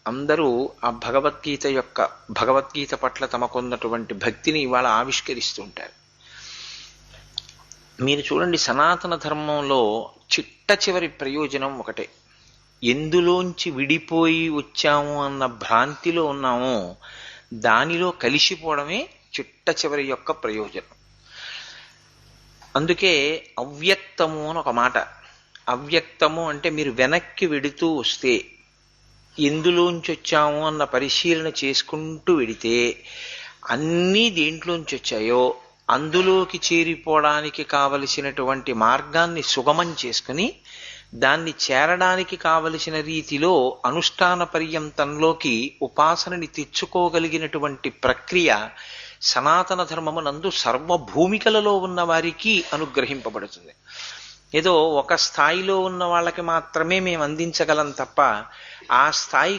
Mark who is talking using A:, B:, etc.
A: అందరూ ఆ భగవద్గీత పట్ల తమకున్నటువంటి భక్తిని ఇవాళ ఆవిష్కరిస్తూ ఉంటారు. మీరు చూడండి, సనాతన ధర్మంలో చిట్ట చివరి ప్రయోజనం ఒకటే. ఎందులోంచి విడిపోయి వచ్చాము అన్న భ్రాంతిలో ఉన్నామో దానిలో కలిసిపోవడమే చిట్ట చివరి యొక్క ప్రయోజనం. అందుకే అవ్యక్తము అని ఒక మాట. అవ్యక్తము అంటే మీరు వెనక్కి వెడుతూ వస్తే, ఎందులోంచి వచ్చాము అన్న పరిశీలన చేసుకుంటూ వెడితే అన్నీ దేంట్లోంచి వచ్చాయో అందులోకి చేరిపోవడానికి కావలసినటువంటి మార్గాన్ని సుగమం చేసుకుని దాన్ని చేరడానికి కావలసిన రీతిలో అనుష్ఠాన పర్యంతంలోకి ఉపాసనని తెచ్చుకోగలిగినటువంటి ప్రక్రియ సనాతన ధర్మమునందు సర్వభూమికలలో ఉన్న వారికి అనుగ్రహింపబడుతుంది. ఏదో ఒక స్థాయిలో ఉన్న వాళ్ళకి మాత్రమే మేము అందించగలం తప్ప ఆ స్థాయి